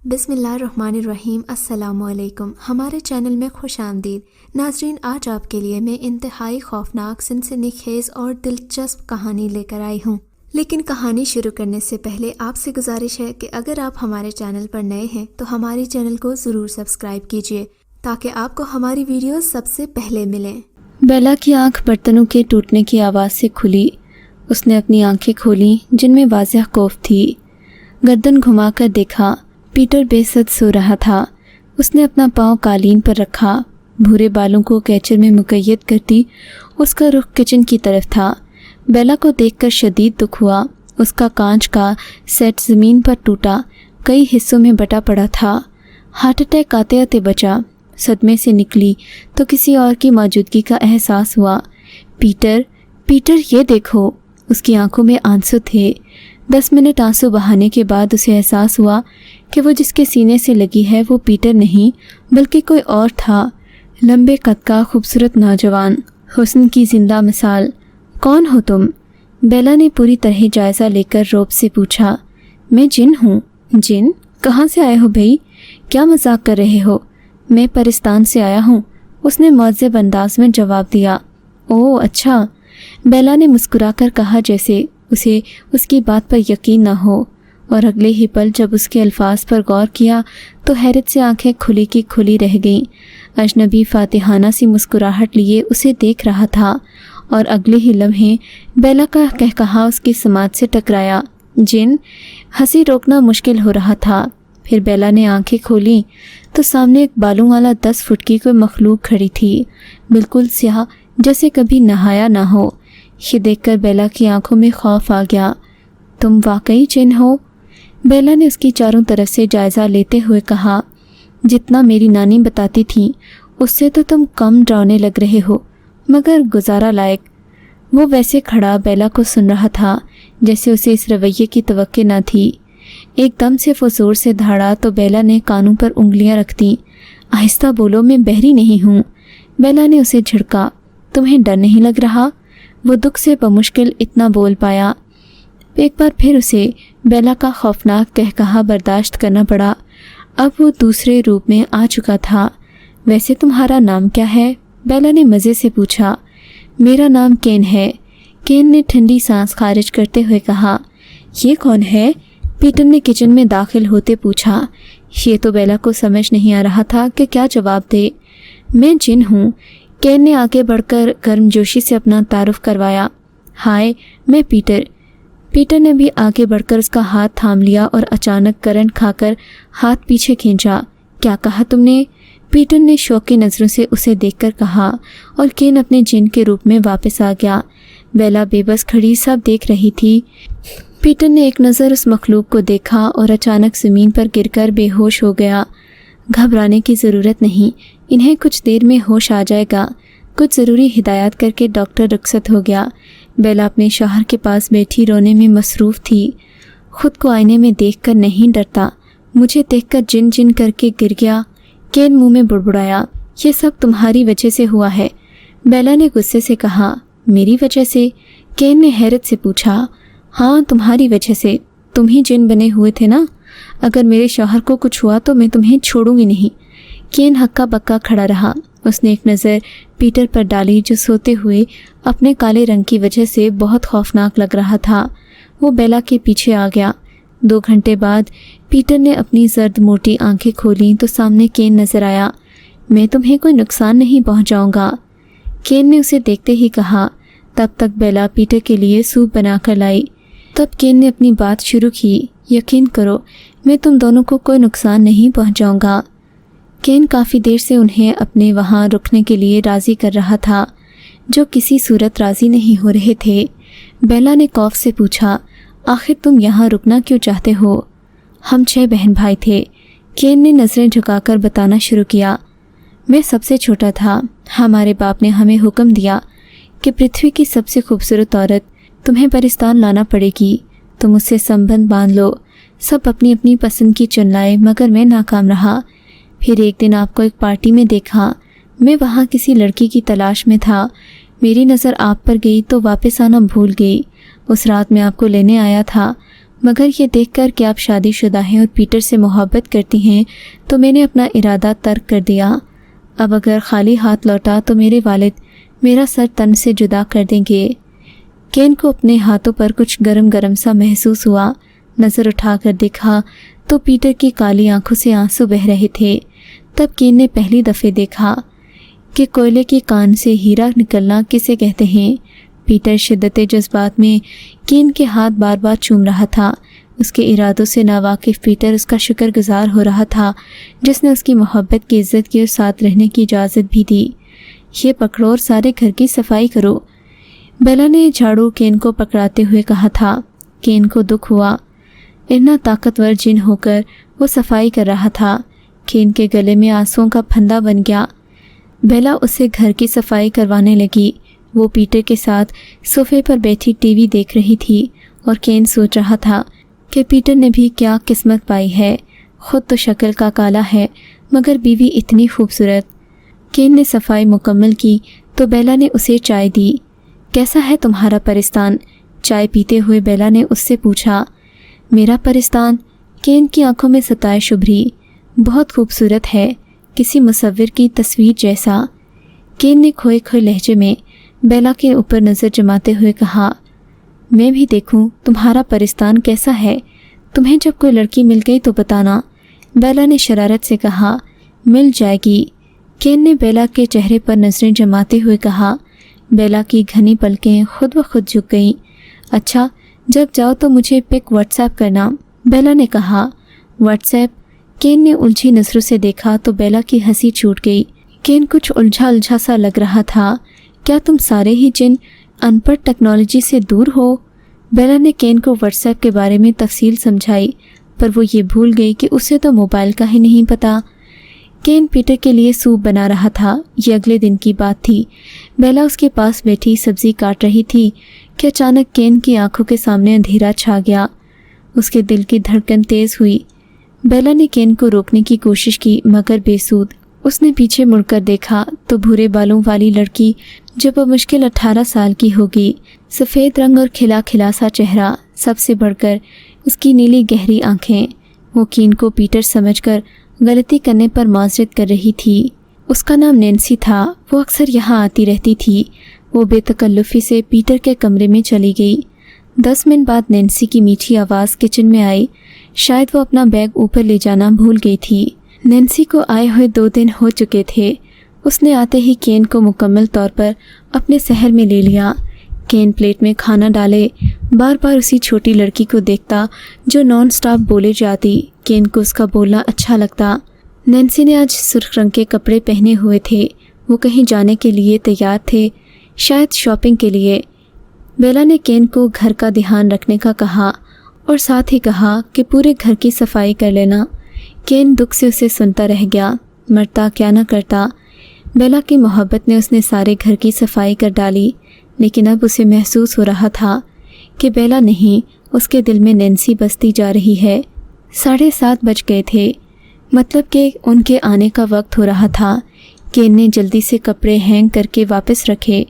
बिस्मिल्लाहिर्रहमानिर्रहीम। अस्सलामुअलैकुम। हमारे चैनल में खुश आमदीद। नाजरीन, आज आपके लिए मैं इंतहाई खौफनाक, सनसनीखेज़ और दिलचस्प कहानी लेकर आई हूँ। लेकिन कहानी शुरू करने से पहले आपसे गुजारिश है कि अगर आप हमारे चैनल पर नए हैं तो हमारे चैनल को ज़रूर सब्सक्राइब कीजिए ताकि आपको हमारी वीडियो सबसे पहले मिलें। बेला की आंख बर्तनों के टूटने की आवाज़ से खुली। उसने अपनी आंखें खोली जिनमें वाज़ह खौफ थी। गर्दन घुमाकर देखा, पीटर बेसद सो रहा था। उसने अपना पाँव कालीन पर रखा। भूरे बालों को कैचर में मुकय्यद करती उसका रुख किचन की तरफ था। बेला को देखकर शदीद दुख हुआ। उसका कांच का सेट ज़मीन पर टूटा, कई हिस्सों में बटा पड़ा था। हार्ट अटैक आते आते बचा। सदमे से निकली तो किसी और की मौजूदगी का एहसास हुआ। पीटर, पीटर, ये देखो। उसकी आंखों में आंसू थे। 10 मिनट आंसू बहाने के बाद उसे एहसास हुआ कि वो जिसके सीने से लगी है वो पीटर नहीं बल्कि कोई और था। लंबे कद का खूबसूरत नौजवान, हुस्न की जिंदा मिसाल। कौन हो तुम? बेला ने पूरी तरह जायज़ा लेकर रौब से पूछा। मैं जिन हूँ। जिन? कहाँ से आए हो भाई? क्या मजाक कर रहे हो? मैं परिस्तान से आया हूँ, उसने मुअज़्ज़ब अंदाज में जवाब दिया। ओह अच्छा, बेला ने मुस्कुराकर कहा जैसे उसे उसकी बात पर यकीन न हो। और अगले ही पल जब उसके अल्फाज पर गौर किया तो हैरत से आंखें खुली की खुली रह गईं। अजनबी फातिहाना सी मुस्कुराहट लिए उसे देख रहा था और अगले ही लम्हे बेला का कहकहा उसकी समात से टकराया। जिन? हंसी रोकना मुश्किल हो रहा था। फिर बेला ने आंखें खोली तो सामने एक बालों वाला 10 फुट की कोई मखलूक खड़ी थी, बिल्कुल स्याह, जैसे कभी नहाया ना हो। ये देखकर बेला की आंखों में खौफ आ गया। तुम वाकई जिन हो? बेला ने उसकी चारों तरफ से जायज़ा लेते हुए कहा। जितना मेरी नानी बताती थी उससे तो तुम कम डरावने लग रहे हो, मगर गुजारा लायक। वो वैसे खड़ा बेला को सुन रहा था जैसे उसे इस रवैये की तवक्के न थी। एकदम से वो जोर से धाड़ा तो बेला ने कानों पर उंगलियां रख दी। आहिस्ता बोलो, मैं बहरी नहीं हूँ। बेला ने उसे झिड़का। तुम्हें डर नहीं लग रहा? वो दुख से बमुश्किल इतना बोल पाया। एक बार फिर उसे बेला का खौफनाक कहकहा बर्दाश्त करना पड़ा। अब वो दूसरे रूप में आ चुका था। वैसे तुम्हारा नाम क्या है? बेला ने मज़े से पूछा। मेरा नाम केन है, केन ने ठंडी सांस खारिज करते हुए कहा। ये कौन है? पीटर ने किचन में दाखिल होते पूछा। ये तो बेला को समझ नहीं आ रहा था कि क्या जवाब दे। मैं जिन हूँ, केन ने आगे बढ़कर गर्मजोशी से अपना तारुफ करवाया। हाय, मैं पीटर। पीटर ने भी आगे बढ़कर उसका हाथ थाम लिया और अचानक करंट खाकर हाथ पीछे खींचा। क्या कहा तुमने? पीटर ने शौकी नज़रों से उसे देखकर कहा और केन अपने जिन के रूप में वापस आ गया। बेला बेबस खड़ी सब देख रही थी। पीटर ने एक नज़र उस मखलूक को देखा और अचानक ज़मीन पर गिरकर बेहोश हो गया। घबराने की ज़रूरत नहीं, इन्हें कुछ देर में होश आ जाएगा। कुछ ज़रूरी हिदायत करके डॉक्टर रुखसत हो गया। बेला अपने शौहर के पास बैठी रोने में मसरूफ़ थी। खुद को आईने में देखकर नहीं डरता, मुझे देखकर जिन जिन करके गिर गया। केन मुंह में बुड़बुड़ाया। ये सब तुम्हारी वजह से हुआ है, बेला ने गुस्से से कहा। मेरी वजह से? केन ने हैरत से पूछा। हाँ, तुम्हारी वजह से। तुम ही जिन बने हुए थे ना। अगर मेरे शौहर को कुछ हुआ तो मैं तुम्हें छोड़ूंगी नहीं। केन हक्का बक्का खड़ा रहा। उसने एक नज़र पीटर पर डाली जो सोते हुए अपने काले रंग की वजह से बहुत खौफनाक लग रहा था। वो बेला के पीछे आ गया। 2 घंटे बाद पीटर ने अपनी जर्द मोटी आंखें खोलीं तो सामने केन नज़र आया। मैं तुम्हें कोई नुकसान नहीं पहुंचाऊंगा, केन ने उसे देखते ही कहा। तब तक बेला पीटर के लिए सूप बनाकर लाई। तब केन ने अपनी बात शुरू की। यकीन करो, मैं तुम दोनों को कोई नुकसान नहीं पहुंचाऊंगा। केन काफ़ी देर से उन्हें अपने वहाँ रुकने के लिए राज़ी कर रहा था, जो किसी सूरत राज़ी नहीं हो रहे थे। बेला ने खौफ से पूछा, आखिर तुम यहाँ रुकना क्यों चाहते हो? हम 6 बहन भाई थे, केन ने नज़रें झुकाकर बताना शुरू किया। मैं सबसे छोटा था। हमारे बाप ने हमें हुक्म दिया कि पृथ्वी की सबसे खूबसूरत औरत तुम्हें परिस्तान लाना पड़ेगी। तुम उससे संबंध बांध लो। सब अपनी अपनी पसंद की चुन लाए, मगर मैं नाकाम रहा। फिर एक दिन आपको एक पार्टी में देखा। मैं वहाँ किसी लड़की की तलाश में था। मेरी नज़र आप पर गई तो वापस आना भूल गई। उस रात मैं आपको लेने आया था, मगर ये देखकर कि आप शादीशुदा हैं और पीटर से मोहब्बत करती हैं तो मैंने अपना इरादा तर्क कर दिया। अब अगर खाली हाथ लौटा तो मेरे वालिद मेरा सर तन से जुदा कर देंगे। केन को अपने हाथों पर कुछ गरम गरम सा महसूस हुआ। नज़र उठाकर देखा तो पीटर की काली आंखों से आंसू बह रहे थे। तब केन ने पहली दफ़े देखा कि कोयले के कान से हीरा निकलना किसे कहते हैं। पीटर शिद्दत जज्बात में केन के हाथ बार बार चूम रहा था। उसके इरादों से नावाकिफ़ पीटर उसका शुक्रगुजार हो रहा था जिसने उसकी मोहब्बत की इज़्ज़त की और साथ रहने की इजाज़त भी दी। ये पकड़ो और सारे घर की सफाई करो, बेला ने झाड़ू केन को पकड़ाते हुए कहा था। केन को दुख हुआ। इतना ताकतवर जिन होकर वो सफाई कर रहा था। केन के गले में आंसुओं का फंदा बन गया। बेला उसे घर की सफाई करवाने लगी। वो पीटर के साथ सोफे पर बैठी टीवी देख रही थी और केन सोच रहा था कि पीटर ने भी क्या किस्मत पाई है। खुद तो शक्ल का काला है मगर बीवी इतनी खूबसूरत। केन ने सफाई मुकम्मल की तो बेला ने उसे चाय दी। कैसा है तुम्हारा परिस्तान? चाय पीते हुए बेला ने उससे पूछा। मेरा परिस्तान? केन की आंखों में सताइश उभरी। बहुत खूबसूरत है, किसी मुसव्विर की तस्वीर जैसा। केन ने खोए खोए लहजे में बेला के ऊपर नज़र जमाते हुए कहा, मैं भी देखूं तुम्हारा परिस्तान कैसा है। तुम्हें जब कोई लड़की मिल गई तो बताना। बेला ने शरारत से कहा। मिल जाएगी। केन ने बेला के चेहरे पर नज़रें जमाते हुए कहा। बेला की घनी पलकें खुद ब खुद झुक गईं। अच्छा, जब जाओ तो मुझे पिक व्हाट्सएप करना, बेला ने कहा। व्हाट्सएप? केन ने उलझी नज़रों से देखा तो बेला की हंसी छूट गई। केन कुछ उलझा उलझा सा लग रहा था। क्या तुम सारे ही जिन अनपढ़ टेक्नोलॉजी से दूर हो? बेला ने केन को व्हाट्सएप के बारे में तफसील समझाई पर वो ये भूल गई कि उसे तो मोबाइल का ही नहीं पता। केन पीटर के लिए सूप बना रहा था। ये अगले दिन की बात थी। बेला उसके पास बैठी सब्जी काट रही थी कि अचानक केन की आंखों के सामने अंधेरा छा गया। उसके दिल की धड़कन तेज़ हुई। बेला ने केन को रोकने की कोशिश की मगर बेसूद। उसने पीछे मुड़कर देखा तो भूरे बालों वाली लड़की जो बमुश्किल 18 साल की होगी, सफ़ेद रंग और खिला खिला सा चेहरा, सबसे बढ़कर उसकी नीली गहरी आंखें। वो केन को पीटर समझकर गलती करने पर माजरत कर रही थी। उसका नाम नैन्सी था। वो अक्सर यहाँ आती रहती थी। वो बेतकल्लुफ़ी से पीटर के कमरे में चली गई। 10 मिनट बाद नैन्सी की मीठी आवाज़ किचन में आई। शायद वो अपना बैग ऊपर ले जाना भूल गई थी। नैन्सी को आए हुए 2 दिन हो चुके थे। उसने आते ही केन को मुकम्मल तौर पर अपने शहर में ले लिया। केन प्लेट में खाना डाले बार बार उसी छोटी लड़की को देखता जो नॉन स्टॉप बोले जाती। केन को उसका बोलना अच्छा लगता। नैन्सी ने आज सुर्ख रंग के कपड़े पहने हुए थे। वो कहीं जाने के लिए तैयार थे, शायद शॉपिंग के लिए। बेला ने केन को घर का ध्यान रखने का कहा और साथ ही कहा कि पूरे घर की सफाई कर लेना। केन दुख से उसे सुनता रह गया। मरता क्या न करता। बेला की मोहब्बत ने उसने सारे घर की सफाई कर डाली, लेकिन अब उसे महसूस हो रहा था कि बेला नहीं, उसके दिल में नैन्सी बसती जा रही है। 7:30 बज गए थे, मतलब कि उनके आने का वक्त हो रहा था। केन ने जल्दी से कपड़े हैंग करके वापस रखे।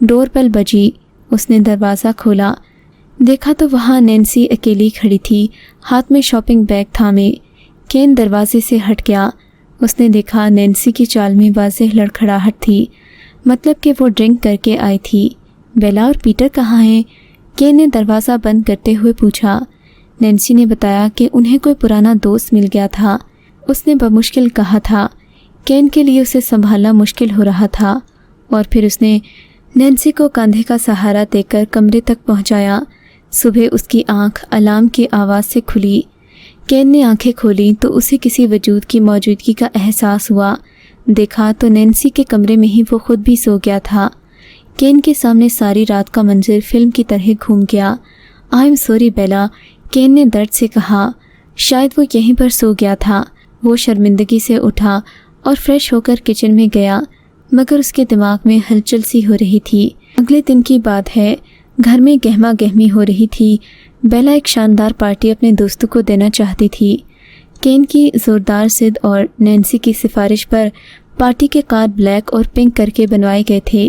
डोरबेल बजी। उसने दरवाज़ा खोला। देखा तो वहाँ नैन्सी अकेली खड़ी थी, हाथ में शॉपिंग बैग थामे। केन दरवाजे से हट गया। उसने देखा नैन्सी की चाल में वाज़ेह लड़खड़ाहट थी, मतलब कि वो ड्रिंक करके आई थी। बेला और पीटर कहाँ हैं? केन ने दरवाज़ा बंद करते हुए पूछा। नैन्सी ने बताया कि उन्हें कोई पुराना दोस्त मिल गया था। उसने बमुश्किल कहा था। केन के लिए उसे संभालना मुश्किल हो रहा था और फिर उसने नैन्सी को कंधे का सहारा देकर कमरे तक पहुंचाया। सुबह उसकी आंख अलार्म की आवाज़ से खुली। केन ने आंखें खोली तो उसे किसी वजूद की मौजूदगी का एहसास हुआ। देखा तो नैन्सी के कमरे में ही वो खुद भी सो गया था। केन के सामने सारी रात का मंजर फिल्म की तरह घूम गया। आई एम सॉरी बेला, केन ने दर्द से कहा। शायद वो यहीं पर सो गया था। वो शर्मिंदगी से उठा और फ्रेश होकर किचन में गया, मगर उसके दिमाग में हलचल सी हो रही थी। अगले दिन की बात है। घर में गहमा गहमी हो रही थी। बेला एक शानदार पार्टी अपने दोस्तों को देना चाहती थी। केन की ज़ोरदार जिद और नैन्सी की सिफारिश पर पार्टी के कार्ड ब्लैक और पिंक करके बनवाए गए थे।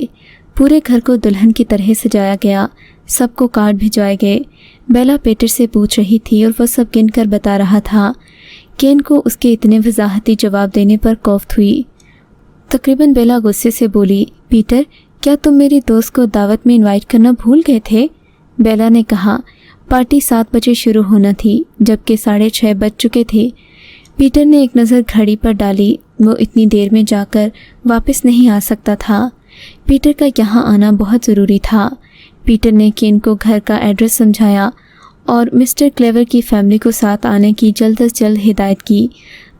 पूरे घर को दुल्हन की तरह सजाया गया। सबको कार्ड भिजवाए गए। बेला पीटर से पूछ रही थी और वह सब गिनकर बता रहा था। केन को उसके इतने वजाहती जवाब देने पर खौफ हुई। तकरीबन बेला गुस्से से बोली, पीटर, क्या तुम मेरी दोस्त को दावत में इनवाइट करना भूल गए थे? बेला ने कहा, पार्टी 7 बजे शुरू होना थी जबकि 6:30 बज चुके थे। पीटर ने एक नज़र घड़ी पर डाली। वो इतनी देर में जाकर वापस नहीं आ सकता था। पीटर का यहाँ आना बहुत ज़रूरी था। पीटर ने केन को घर का एड्रेस समझाया और मिस्टर क्लेवर की फैमिली को साथ आने की जल्द अज जल्द हिदायत की।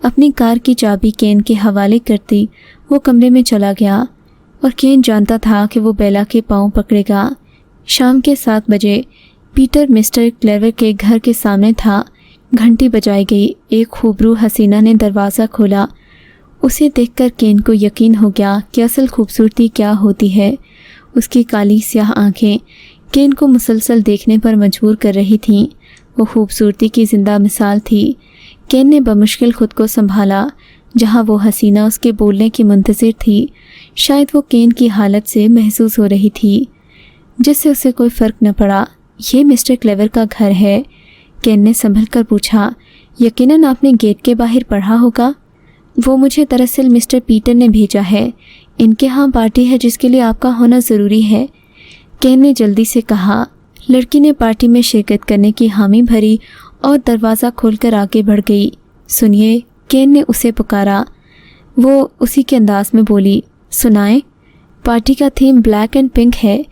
अपनी कार की चाबी केन के हवाले करती वो कमरे में चला गया और केन जानता था कि वो बेला के पांव पकड़ेगा। शाम के 7 बजे पीटर मिस्टर क्लेवर के घर के सामने था। घंटी बजाई गई। एक खूबरू हसीना ने दरवाज़ा खोला। उसे देखकर केन को यकीन हो गया कि असल खूबसूरती क्या होती है। उसकी काली स्याह आंखें केन को मुसलसल देखने पर मजबूर कर रही थीं। वो खूबसूरती की जिंदा मिसाल थी। केन ने बमुश्किल खुद को संभाला। जहां वो हसीना उसके बोलने की मुंतज़िर थी, शायद वो केन की हालत से महसूस हो रही थी, जिससे उसे कोई फ़र्क न पड़ा। ये मिस्टर क्लेवर का घर है? केन ने संभल कर पूछा। यकीनन आपने गेट के बाहर पढ़ा होगा। वो मुझे दरअसल मिस्टर पीटर ने भेजा है। इनके यहाँ पार्टी है जिसके लिए आपका होना ज़रूरी है, केन ने जल्दी से कहा। लड़की ने पार्टी में शिरकत करने की हामी भरी और दरवाज़ा खोलकर आगे बढ़ गई। सुनिए, केन ने उसे पुकारा। वो उसी के अंदाज में बोली, सुनाएं। पार्टी का थीम ब्लैक एंड पिंक है।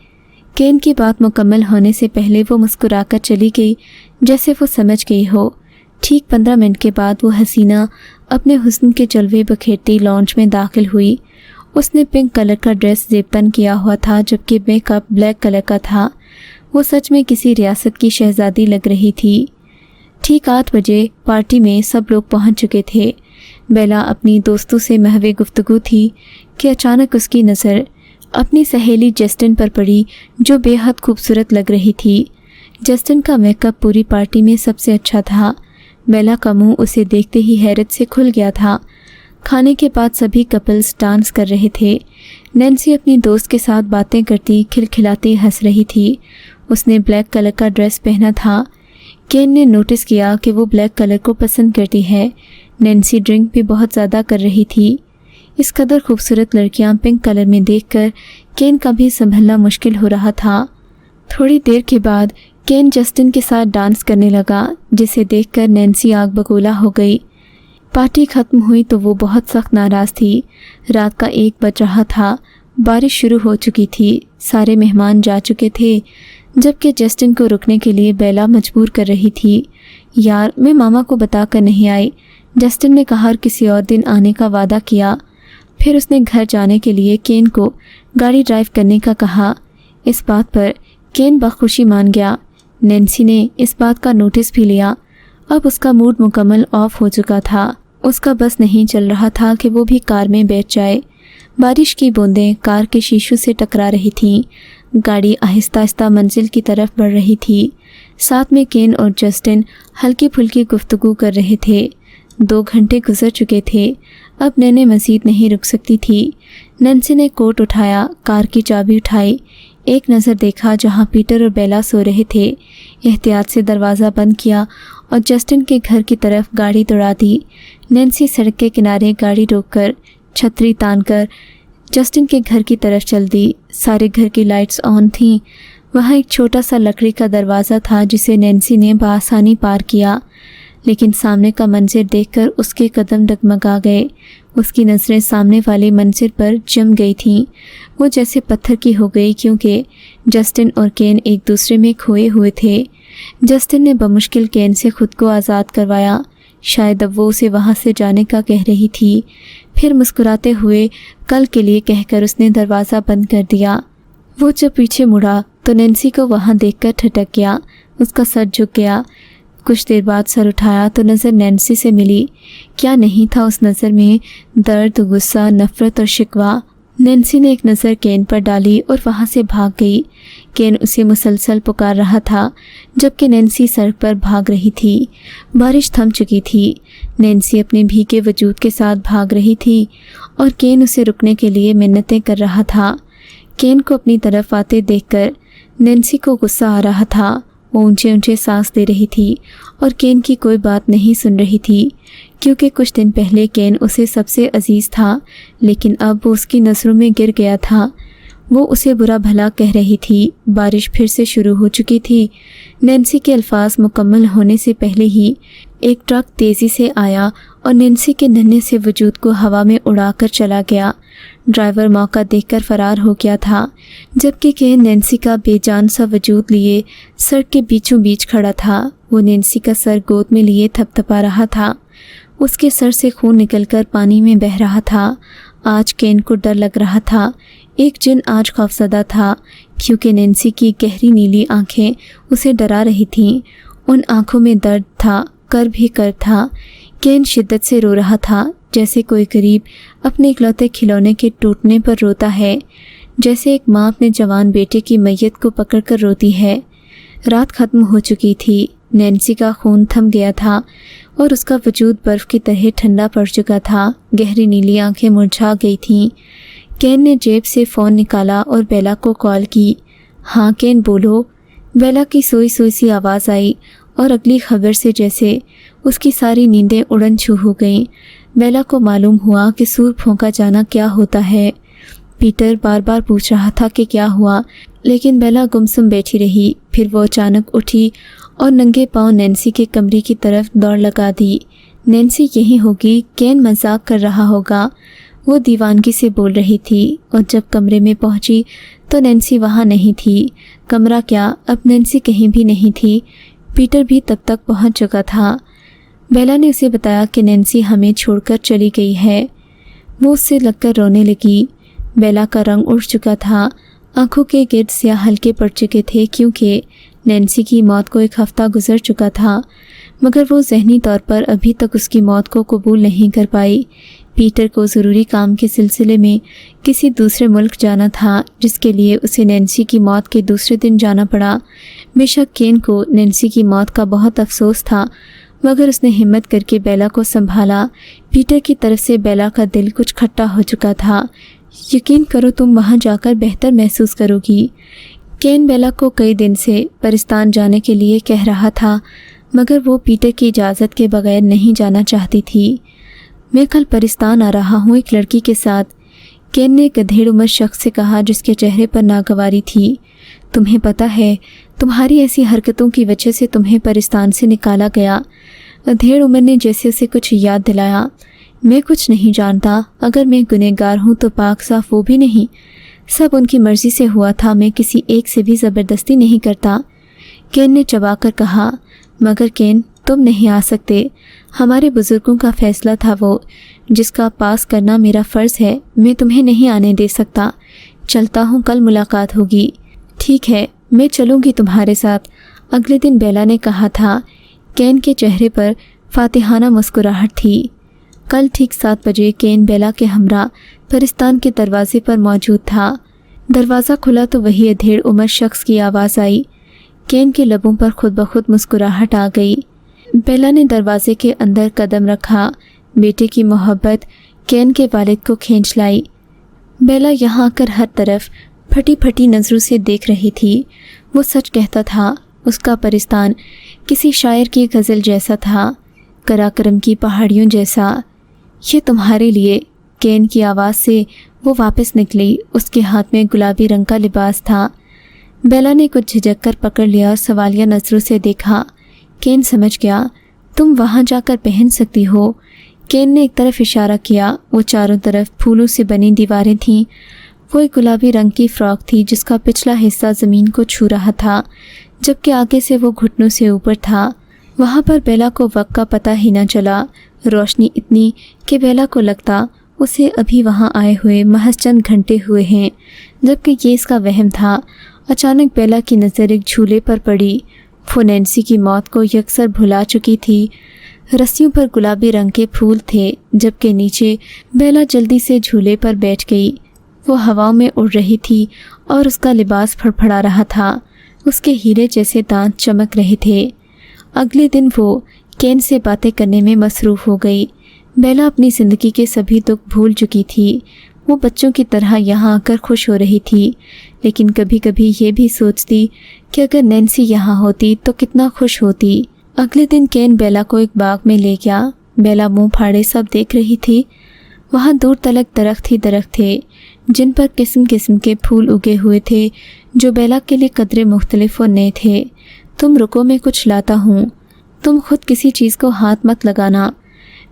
केन की बात मुकम्मल होने से पहले वो मुस्कुराकर चली गई, जैसे वो समझ गई हो। ठीक 15 मिनट के बाद वो हसीना अपने हुस्न के जलवे बखेरती लॉन्च में दाखिल हुई। उसने पिंक कलर का ड्रेस ज़ेबतन किया हुआ था जबकि मेकअप ब्लैक कलर का था। वो सच में किसी रियासत की शहज़ादी लग रही थी। ठीक 8 बजे पार्टी में सब लोग पहुंच चुके थे। बेला अपनी दोस्तों से महवे गुफ्तगू थी कि अचानक उसकी नज़र अपनी सहेली जस्टिन पर पड़ी, जो बेहद खूबसूरत लग रही थी। जस्टिन का मेकअप पूरी पार्टी में सबसे अच्छा था। बेला का मुंह उसे देखते ही हैरत से खुल गया था। खाने के बाद सभी कपल्स डांस कर रहे थे। नैन्सी अपनी दोस्त के साथ बातें करती खिलखिलाती हंस रही थी। उसने ब्लैक कलर का ड्रेस पहना था। केन ने नोटिस किया कि वो ब्लैक कलर को पसंद करती है। नैन्सी ड्रिंक भी बहुत ज़्यादा कर रही थी। इस कदर खूबसूरत लड़कियां पिंक कलर में देखकर केन का भी संभलना मुश्किल हो रहा था। थोड़ी देर के बाद केन जस्टिन के साथ डांस करने लगा, जिसे देखकर नैन्सी आग बगोला हो गई। पार्टी ख़त्म हुई तो वो बहुत सख्त नाराज़ थी। रात का 1 बज रहा था। बारिश शुरू हो चुकी थी। सारे मेहमान जा चुके थे, जबकि जस्टिन को रुकने के लिए बेला मजबूर कर रही थी। यार, मैं मामा को बताकर नहीं आई, जस्टिन ने कहा और किसी और दिन आने का वादा किया। फिर उसने घर जाने के लिए केन को गाड़ी ड्राइव करने का कहा। इस बात पर केन बखुशी मान गया। नैन्सी ने इस बात का नोटिस भी लिया। अब उसका मूड मुकम्मल ऑफ हो चुका था। उसका बस नहीं चल रहा था कि वो भी कार में बैठ जाए। बारिश की बूंदें कार के शीशों से टकरा रही थीं। गाड़ी आहिस्ता आहिस्ता मंजिल की तरफ बढ़ रही थी। साथ में केन और जस्टिन हल्की फुल्की गुफ्तगू कर रहे थे। 2 घंटे गुजर चुके थे। अब नैने मज़ीद नहीं रुक सकती थी। नैन्सी ने कोट उठाया, कार की चाबी उठाई, एक नज़र देखा जहां पीटर और बेला सो रहे थे। एहतियात से दरवाज़ा बंद किया और जस्टिन के घर की तरफ गाड़ी दौड़ा दी। नैन्सी सड़क के किनारे गाड़ी रोककर छतरी तानकर जस्टिन के घर की तरफ चल दी। सारे घर की लाइट्स ऑन थीं। वहाँ एक छोटा सा लकड़ी का दरवाज़ा था जिसे नैन्सी ने बआसानी पार किया, लेकिन सामने का मंजर देखकर उसके कदम डगमगा गए। उसकी नज़रें सामने वाले मंजर पर जम गई थीं। वो जैसे पत्थर की हो गई, क्योंकि जस्टिन और केन एक दूसरे में खोए हुए थे। जस्टिन ने बमुश्किल केन से खुद को आज़ाद करवाया। शायद अब वो उसे वहाँ से जाने का कह रही थी। फिर मुस्कुराते हुए कल के लिए कहकर उसने दरवाज़ा बंद कर दिया। वो जब पीछे मुड़ा तो नैन्सी को वहाँ देखकर ठटक गया। उसका सर झुक गया। कुछ देर बाद सर उठाया तो नज़र नैन्सी से मिली। क्या नहीं था उस नज़र में? दर्द, गुस्सा, नफ़रत और शिकवा। नैन्सी ने एक नज़र केन पर डाली और वहाँ से भाग गई। केन उसे मुसलसल पुकार रहा था, जबकि नैन्सी सड़क पर भाग रही थी। बारिश थम चुकी थी। नैन्सी अपने भीगे वजूद के साथ भाग रही थी और केन उसे रुकने के लिए मिन्नतें कर रहा था। केन को अपनी तरफ आते देखकर नैन्सी को गुस्सा आ रहा था। वो ऊंचे ऊंचे सांस दे रही थी और केन की कोई बात नहीं सुन रही थी, क्योंकि कुछ दिन पहले केन उसे सबसे अजीज़ था, लेकिन अब वो उसकी नज़रों में गिर गया था। वो उसे बुरा भला कह रही थी। बारिश फिर से शुरू हो चुकी थी। नैन्सी के अल्फाज मुकम्मल होने से पहले ही एक ट्रक तेज़ी से आया और नैन्सी के नन्हे से वजूद को हवा में उड़ाकर चला गया। ड्राइवर मौका देखकर फरार हो गया था, जबकि केन नैन्सी का बेजान सा वजूद लिए सड़क के बीचों बीच खड़ा था। वो नैन्सी का सर गोद में लिए थपथपा रहा था। उसके सर से खून निकलकर पानी में बह रहा था। आज केन को डर लग रहा था। एक जिन आज खौफज़दा था, क्योंकि नैन्सी की गहरी नीली आंखें उसे डरा रही थीं। उन आंखों में दर्द था, कर भी कर था। केन शिद्दत से रो रहा था, जैसे कोई गरीब अपने इकलौते खिलौने के टूटने पर रोता है, जैसे एक माँ अपने जवान बेटे की मैयत को पकड़कर रोती है। रात ख़त्म हो चुकी थी। नैन्सी का खून थम गया था और उसका वजूद बर्फ़ की तरह ठंडा पड़ चुका था। गहरी नीली आंखें मुरझा गई थीं। केन ने जेब से फ़ोन निकाला और बेला को कॉल की। हाँ केन बोलो। बेला की सोई सोई सी आवाज़ आई और अगली खबर से जैसे उसकी सारी नींदें उड़न छू हो गईं। बेला को मालूम हुआ कि सूर फूंका जाना क्या होता है। पीटर बार बार पूछ रहा था कि क्या हुआ, लेकिन बेला गुमसुम बैठी रही। फिर वो अचानक उठी और नंगे पांव नैन्सी के कमरे की तरफ दौड़ लगा दी। नैन्सी यहीं होगी, केन मजाक कर रहा होगा, वो दीवानगी से बोल रही थी। और जब कमरे में पहुंची तो नैन्सी वहां नहीं थी। कमरा क्या, अब नैन्सी कहीं भी नहीं थी। पीटर भी तब तक पहुंच चुका था। बेला ने उसे बताया कि नैन्सी हमें छोड़कर चली गई है। वो उससे लगकर रोने लगी। बेला का रंग उड़ चुका था। आंखों के गिर्द स्याह हल्के पड़ चुके थे, क्योंकि नैन्सी की मौत को एक हफ्ता गुजर चुका था, मगर वो ज़हनी तौर पर अभी तक उसकी मौत को कबूल नहीं कर पाई। पीटर को ज़रूरी काम के सिलसिले में किसी दूसरे मुल्क जाना था, जिसके लिए उसे नैन्सी की मौत के दूसरे दिन जाना पड़ा। बेशक केन को नैन्सी की मौत का बहुत अफसोस था, मगर उसने हिम्मत करके बेला को संभाला। पीटर की तरफ से बेला का दिल कुछ खट्टा हो चुका था। यकीन करो, तुम वहाँ जाकर बेहतर महसूस करोगी। केन बेला को कई दिन से परिस्तान जाने के लिए कह रहा था, मगर वो पीटर की इजाज़त के बगैर नहीं जाना चाहती थी। मैं कल परिस्तान आ रहा हूँ एक लड़की के साथ, केन ने गधेड़ उम्र शख्स से कहा, जिसके चेहरे पर नागवारी थी। तुम्हें पता है, तुम्हारी ऐसी हरकतों की वजह से तुम्हें परिस्तान से निकाला गया। गधेड़ उम्र ने जैसे उसे कुछ याद दिलाया। मैं कुछ नहीं जानता। अगर मैं गुनहगार हूँ तो पाक साफ वो भी नहीं। सब उनकी मर्ज़ी से हुआ था। मैं किसी एक से भी ज़बरदस्ती नहीं करता। केन ने चबाकर कहा। मगर केन, तुम नहीं आ सकते। हमारे बुज़ुर्गों का फ़ैसला था वो, जिसका पास करना मेरा फ़र्ज़ है। मैं तुम्हें नहीं आने दे सकता। चलता हूँ, कल मुलाकात होगी। ठीक है, मैं चलूँगी तुम्हारे साथ। अगले दिन बेला ने कहा था। केन के चेहरे पर फातिहाना मुस्कुराहट थी। कल ठीक 7 बजे केन बेला के हमरा परिस्तान के दरवाजे पर मौजूद था। दरवाज़ा खुला तो वही अधेड़ उम्र शख्स की आवाज़ आई। केन के लबों पर खुद ब खुद मुस्कुराहट आ गई। बेला ने दरवाजे के अंदर कदम रखा। बेटे की मोहब्बत केन के वालिद को खींच लाई। बेला यहाँ आकर हर तरफ फटी फटी नज़रों से देख रही थी। वो सच कहता था। उसका परिस्तान किसी शायर की गज़ल जैसा था, कराकरम की पहाड़ियों जैसा। ये तुम्हारे लिए। केन की आवाज़ से वो वापस निकली। उसके हाथ में गुलाबी रंग का लिबास था। बेला ने कुछ झिझक कर पकड़ लिया और सवालिया नज़रों से देखा। केन समझ गया। तुम वहाँ जाकर पहन सकती हो। केन ने एक तरफ इशारा किया। वो चारों तरफ फूलों से बनी दीवारें थीं। वो एक गुलाबी रंग की फ़्रॉक थी, जिसका पिछला हिस्सा ज़मीन को छू रहा था, जबकि आगे से वो घुटनों से ऊपर था। वहाँ पर बेला को वक्त का पता ही न चला। रोशनी इतनी कि बेला को लगता उसे अभी वहाँ आए हुए महज चंद घंटे हुए हैं, जबकि ये इसका वहम था। अचानक बेला की नज़र एक झूले पर पड़ी। वो नैन्सी की मौत को यकसर भुला चुकी थी। रस्सियों पर गुलाबी रंग के फूल थे, जबकि नीचे बेला जल्दी से झूले पर बैठ गई। वो हवाओं में उड़ रही थी और उसका लिबास फड़फड़ा रहा था। उसके हीरे जैसे दांत चमक रहे थे। अगले दिन वो केन से बातें करने में मसरूफ़ हो गई। बेला अपनी ज़िंदगी के सभी दुख भूल चुकी थी। वो बच्चों की तरह यहाँ आकर खुश हो रही थी, लेकिन कभी कभी ये भी सोचती कि अगर नैन्सी यहाँ होती तो कितना खुश होती। अगले दिन केन बेला को एक बाग में ले गया। बेला मुंह फाड़े सब देख रही थी। वहाँ दूर तलक दरख्त ही दरख्त थे, जिन पर किस्म किस्म के फूल उगे हुए थे, जो बेला के लिए कदरे मुख्तलिफ और नए थे। तुम रुको, मैं कुछ लाता हूँ, तुम खुद किसी चीज़ को हाथ मत लगाना।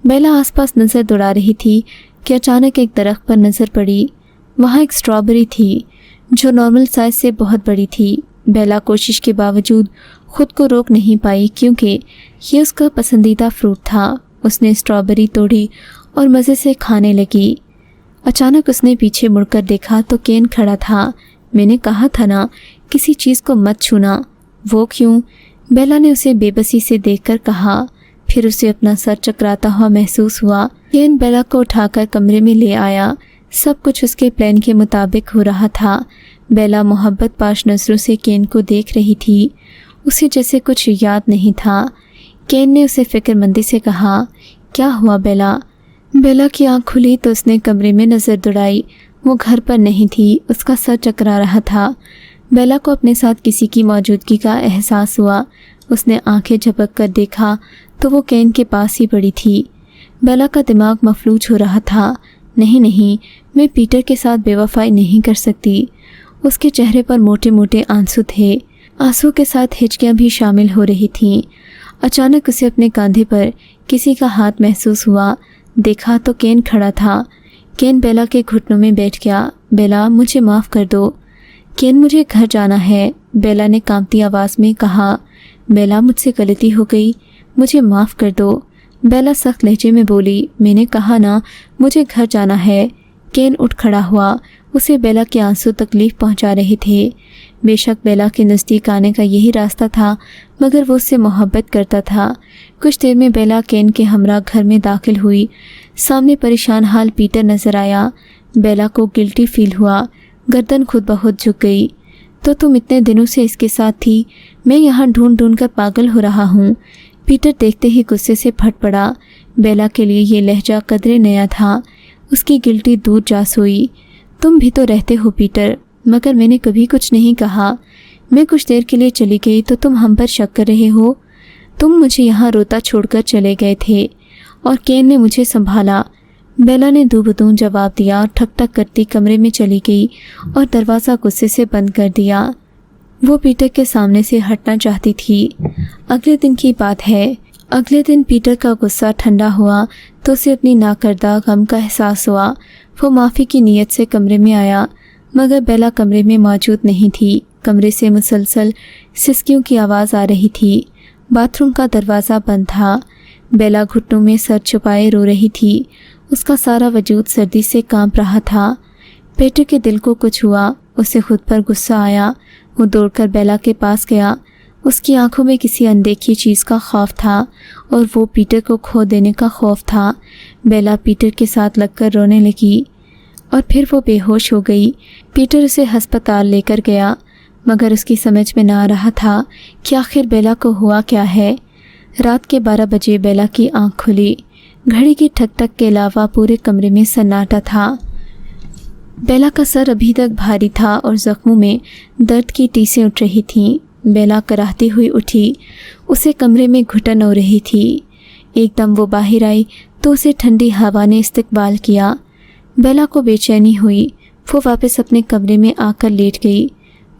बेला आसपास नज़र दौड़ा रही थी कि अचानक एक दरख्त पर नज़र पड़ी। वहाँ एक स्ट्रॉबेरी थी जो नॉर्मल साइज से बहुत बड़ी थी। बेला कोशिश के बावजूद खुद को रोक नहीं पाई, क्योंकि ये उसका पसंदीदा फ्रूट था। उसने स्ट्रॉबेरी तोड़ी और मज़े से खाने लगी। अचानक उसने पीछे मुड़कर देखा तो केन खड़ा था। मैंने कहा था ना, किसी चीज़ को मत छूना। वो क्यों? बेला ने उसे बेबसी से देखकर कहा। फिर उसे अपना सर चकराता हुआ महसूस हुआ। केन बेला को उठाकर कमरे में ले आया। सब कुछ उसके प्लान के मुताबिक हो रहा था। बेला मोहब्बत पाश नज़रों से केन को देख रही थी। उसे जैसे कुछ याद नहीं था। केन ने उसे फिक्रमंदी से कहा, क्या हुआ बेला? बेला की आंख खुली तो उसने कमरे में नज़र दौड़ाई। वो घर पर नहीं थी। उसका सर चकरा रहा था। बेला को अपने साथ किसी की मौजूदगी का एहसास हुआ। उसने आंखें झपक कर देखा तो वो केन के पास ही पड़ी थी। बेला का दिमाग मफलूज हो रहा था। नहीं, मैं पीटर के साथ बेवफाई नहीं कर सकती। उसके चेहरे पर मोटे मोटे आंसू थे। आंसू के साथ हिचकियाँ भी शामिल हो रही थीं। अचानक उसे अपने कंधे पर किसी का हाथ महसूस हुआ। देखा तो केन खड़ा था। केन बेला के घुटनों में बैठ गया। बेला, मुझे माफ़ कर दो। केन, मुझे घर जाना है, बेला ने कांपती आवाज़ में कहा। बेला, मुझसे गलती हो गई, मुझे माफ़ कर दो। बेला सख्त लहजे में बोली। मैंने कहा ना, मुझे घर जाना है। केन उठ खड़ा हुआ। उसे बेला के आंसू तकलीफ़ पहुंचा रहे थे। बेशक बेला के नज़दीक आने का यही रास्ता था, मगर वो उससे मोहब्बत करता था। कुछ देर में बेला केन के हमरा घर में दाखिल हुई। सामने परेशान हाल पीटर नज़र आया। बेला को गिल्टी फील हुआ। गर्दन खुद ब खुद झुक गई। तो तुम इतने दिनों से इसके साथ थी? मैं यहाँ ढूंढ ढूंढ कर पागल हो रहा हूँ। पीटर देखते ही गुस्से से फट पड़ा। बेला के लिए ये लहजा कदरे नया था। उसकी गिल्टी दूर जा सोई। तुम भी तो रहते हो पीटर, मगर मैंने कभी कुछ नहीं कहा। मैं कुछ देर के लिए चली गई तो तुम हम पर शक कर रहे हो। तुम मुझे यहाँ रोता छोड़कर चले गए थे और केन ने मुझे संभाला। बेला ने दूबदूं जवाब दिया और ठक ठक करती कमरे में चली गई और दरवाज़ा गुस्से से बंद कर दिया। वो पीटर के सामने से हटना चाहती थी। अगले दिन की बात है। अगले दिन पीटर का गुस्सा ठंडा हुआ तो उसे अपनी नाकर्दा गम का एहसास हुआ। वो माफ़ी की नीयत से कमरे में आया, मगर बेला कमरे में मौजूद नहीं थी। कमरे से मुसलसल सिसकियों की आवाज़ आ रही थी। बाथरूम का दरवाज़ा बंद था। बेला घुटनों में सर छुपाए रो रही थी। उसका सारा वजूद सर्दी से कांप रहा था। पीटर के दिल को कुछ हुआ। उसे खुद पर गुस्सा आया। वो दौड़कर बेला के पास गया। उसकी आंखों में किसी अनदेखी चीज़ का खौफ था और वो पीटर को खो देने का खौफ था। बेला पीटर के साथ लगकर रोने लगी और फिर वो बेहोश हो गई। पीटर उसे अस्पताल लेकर गया, मगर उसकी समझ में ना आ रहा था कि आखिर बेला को हुआ क्या है। रात के 12 बजे बेला की आंख खुली। घड़ी की ठक ठक के अलावा पूरे कमरे में सन्नाटा था। बेला का सर अभी तक भारी था और ज़ख्मों में दर्द की टीसें उठ रही थीं। बेला कराहती हुई उठी। उसे कमरे में घुटन हो रही थी। एकदम वो बाहर आई तो उसे ठंडी हवा ने इस्तकबाल किया। बेला को बेचैनी हुई। वो वापस अपने कमरे में आकर लेट गई।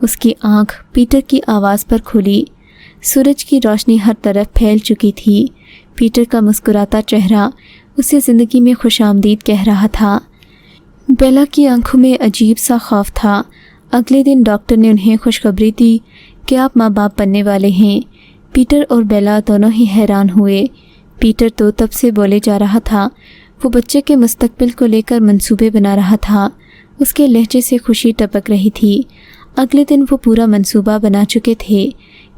उसकी आंख पीटर की आवाज़ पर खुली। सूरज की रोशनी हर तरफ फैल चुकी थी। पीटर का मुस्कुराता चेहरा उसे ज़िंदगी में खुशामदीद कह रहा था। बेला की आंखों में अजीब सा खौफ था। अगले दिन डॉक्टर ने उन्हें खुशखबरी दी कि आप माँ बाप बनने वाले हैं। पीटर और बेला दोनों ही हैरान हुए। पीटर तो तब से बोले जा रहा था। वो बच्चे के मुस्तकबिल को लेकर मंसूबे बना रहा था। उसके लहजे से खुशी टपक रही थी। अगले दिन वो पूरा मंसूबा बना चुके थे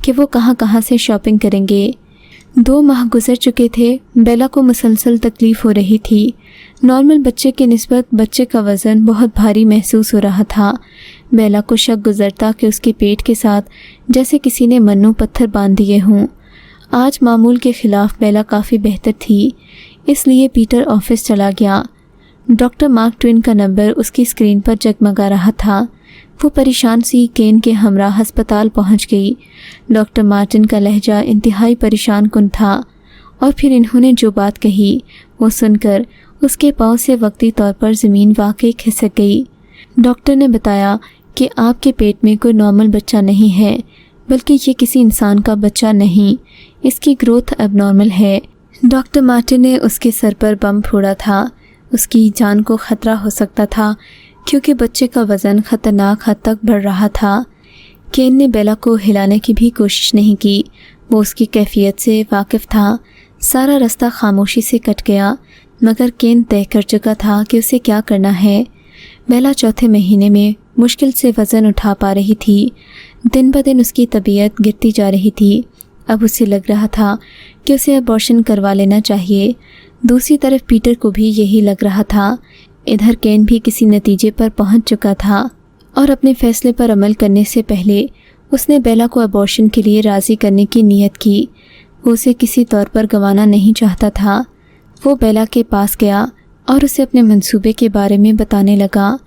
कि वो कहाँ कहाँ से शॉपिंग करेंगे। 2 माह गुजर चुके थे। बेला को मुसलसल तकलीफ़ हो रही थी। नॉर्मल बच्चे के निस्बत बच्चे का वज़न बहुत भारी महसूस हो रहा था। बेला को शक गुजरता कि उसके पेट के साथ जैसे किसी ने मन्नू पत्थर बांध दिए हों। आज मामूल के ख़िलाफ़ बेला काफ़ी बेहतर थी, इसलिए पीटर ऑफिस चला गया। डॉक्टर मार्क ट्वेन का नंबर उसकी स्क्रीन पर जगमगा रहा था। वो परेशान सी केन के हमराह अस्पताल पहुंच गई। डॉक्टर मार्टिन का लहजा इंतहाई परेशान कुन था और फिर इन्होंने जो बात कही वो सुनकर उसके पाँव से वक्ती तौर पर ज़मीन वाकई खिसक गई। डॉक्टर ने बताया कि आपके पेट में कोई नॉर्मल बच्चा नहीं है, बल्कि ये किसी इंसान का बच्चा नहीं, इसकी ग्रोथ एबनॉर्मल है। डॉक्टर मार्टिन ने उसके सर पर बम फोड़ा था। उसकी जान को ख़तरा हो सकता था क्योंकि बच्चे का वज़न ख़तरनाक हद तक बढ़ रहा था। केन ने बेला को हिलाने की भी कोशिश नहीं की। वो उसकी कैफियत से वाकिफ़ था। सारा रास्ता खामोशी से कट गया, मगर केन तय कर चुका था कि उसे क्या करना है। बेला चौथे महीने में मुश्किल से वज़न उठा पा रही थी। दिन ब दिन उसकी तबीयत गिरती जा रही थी। अब उसे लग रहा था कि उसे अबॉर्शन करवा लेना चाहिए। दूसरी तरफ पीटर को भी यही लग रहा था। इधर केन भी किसी नतीजे पर पहुंच चुका था और अपने फैसले पर अमल करने से पहले उसने बेला को अबॉर्शन के लिए राज़ी करने की नीयत की। वो उसे किसी तौर पर गंवाना नहीं चाहता था। वो बेला के पास गया और उसे अपने मंसूबे के बारे में बताने लगा।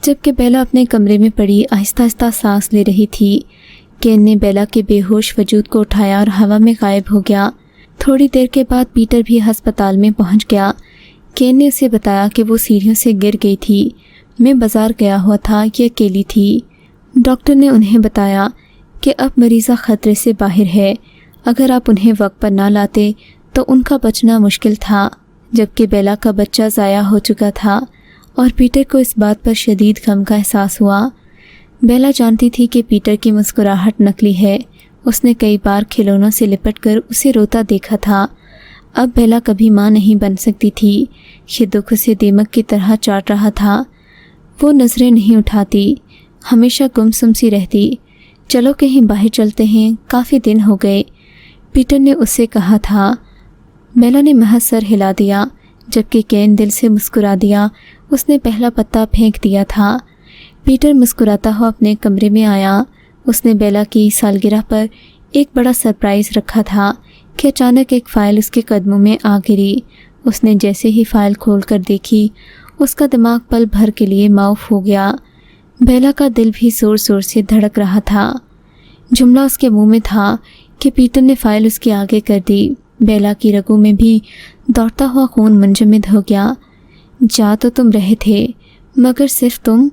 जबकि बेला अपने कमरे में पड़ी आहिस्ता आहिस्ता सांस ले रही थी, केन ने बेला के बेहोश वजूद को उठाया और हवा में गायब हो गया। थोड़ी देर के बाद पीटर भी अस्पताल में पहुंच गया। केन ने उसे बताया कि वो सीढ़ियों से गिर गई थी। मैं बाज़ार गया हुआ था, ये अकेली थी। डॉक्टर ने उन्हें बताया कि अब मरीज़ा ख़तरे से बाहर है। अगर आप उन्हें वक्त पर ना लाते तो उनका बचना मुश्किल था। जबकि बेला का बच्चा ज़ाया हो चुका था और पीटर को इस बात पर शदीद गम का एहसास हुआ। बेला जानती थी कि पीटर की मुस्कुराहट नकली है। उसने कई बार खिलौनों से लिपटकर उसे रोता देखा था। अब बेला कभी माँ नहीं बन सकती थी। ये दुख उसे दीमक की तरह चाट रहा था। वो नज़रें नहीं उठाती, हमेशा गुमसुम सी रहती। चलो कहीं बाहर चलते हैं, काफ़ी दिन हो गए, पीटर ने उससे कहा था। बेला ने महज सर हिला दिया, जबकि केन दिल से मुस्कुरा दिया। उसने पहला पत्ता फेंक दिया था। पीटर मुस्कुराता हुआ अपने कमरे में आया। उसने बेला की सालगिरह पर एक बड़ा सरप्राइज़ रखा था कि अचानक एक फ़ाइल उसके कदमों में आ गिरी। उसने जैसे ही फ़ाइल खोलकर देखी, उसका दिमाग पल भर के लिए माऊफ हो गया। बेला का दिल भी ज़ोर ज़ोर से धड़क रहा था। जुमला उसके मुंह में था कि पीटर ने फ़ाइल उसके आगे कर दी। बेला की रगों में भी दौड़ता हुआ खून मुंजमद हो गया। जा तो तुम रहे थे, मगर सिर्फ तुम,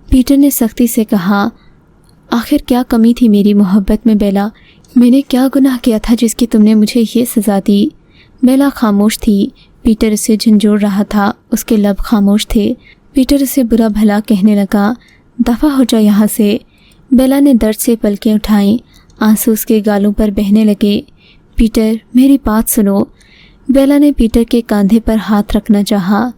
पीटर ने सख्ती से कहा। आखिर क्या कमी थी मेरी मोहब्बत में बेला? मैंने क्या गुनाह किया था जिसकी तुमने मुझे ये सज़ा दी? बेला खामोश थी। पीटर उसे झंझोड़ रहा था। उसके लब खामोश थे। पीटर उसे बुरा भला कहने लगा। दफ़ा हो जा यहाँ से। बेला ने दर्द से पलकें उठाईं। आंसू उसके गालों पर बहने लगे। पीटर, मेरी बात सुनो। बेला ने पीटर के कंधे पर हाथ रखना चाहा।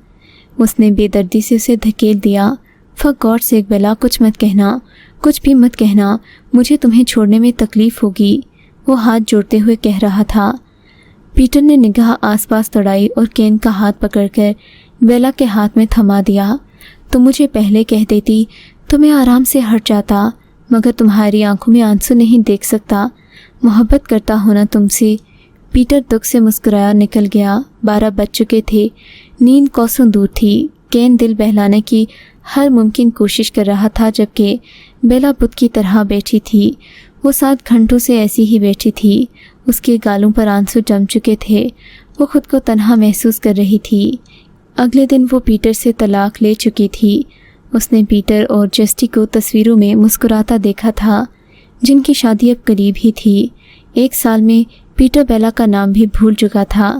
उसने बेदर्दी से उसे धकेल दिया। फॉर गॉड सेक बेला, कुछ मत कहना, कुछ भी मत कहना, मुझे तुम्हें छोड़ने में तकलीफ़ होगी, वो हाथ जोड़ते हुए कह रहा था। पीटर ने निगाह आसपास दौड़ाई और केन का हाथ पकड़कर बेला के हाथ में थमा दिया। तुम मुझे पहले कह देती तो मैं आराम से हट जाता, मगर तुम्हारी आंखों में आंसू नहीं देख सकता। मोहब्बत करता होना तुमसे। पीटर दुख से मुस्कुराया निकल गया। 12 बज चुके थे। नींद कोसों दूर थी। केन दिल बहलाने की हर मुमकिन कोशिश कर रहा था, जबकि बेला बुत की तरह बैठी थी। वो 7 घंटों से ऐसी ही बैठी थी। उसके गालों पर आंसू जम चुके थे। वो खुद को तन्हा महसूस कर रही थी। अगले दिन वो पीटर से तलाक ले चुकी थी। उसने पीटर और जस्टी को तस्वीरों में मुस्कुराता देखा था, जिनकी शादी अब करीब ही थी। 1 साल में पीटर बेला का नाम भी भूल चुका था।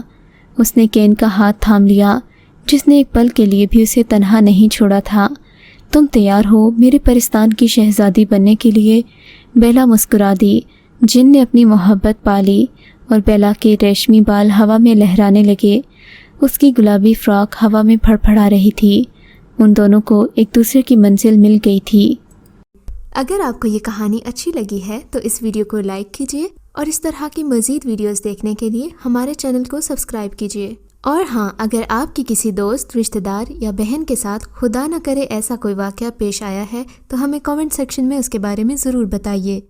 उसने केन का हाथ थाम लिया, जिसने एक पल के लिए भी उसे तन्हा नहीं छोड़ा था। तुम तैयार हो मेरे परिस्तान की शहजादी बनने के लिए? बेला मुस्कुरा दी। जिन ने अपनी मोहब्बत पाली और बेला के रेशमी बाल हवा में लहराने लगे। उसकी गुलाबी फ्रॉक हवा में फड़फड़ा रही थी। उन दोनों को एक दूसरे की मंजिल मिल गई थी। अगर आपको ये कहानी अच्छी लगी है तो इस वीडियो को लाइक कीजिए और इस तरह की मज़ीद वीडियोस देखने के लिए हमारे चैनल को सब्सक्राइब कीजिए। और हाँ, अगर आपकी किसी दोस्त, रिश्तेदार या बहन के साथ खुदा न करे ऐसा कोई वाक़या पेश आया है तो हमें कमेंट सेक्शन में उसके बारे में ज़रूर बताइए।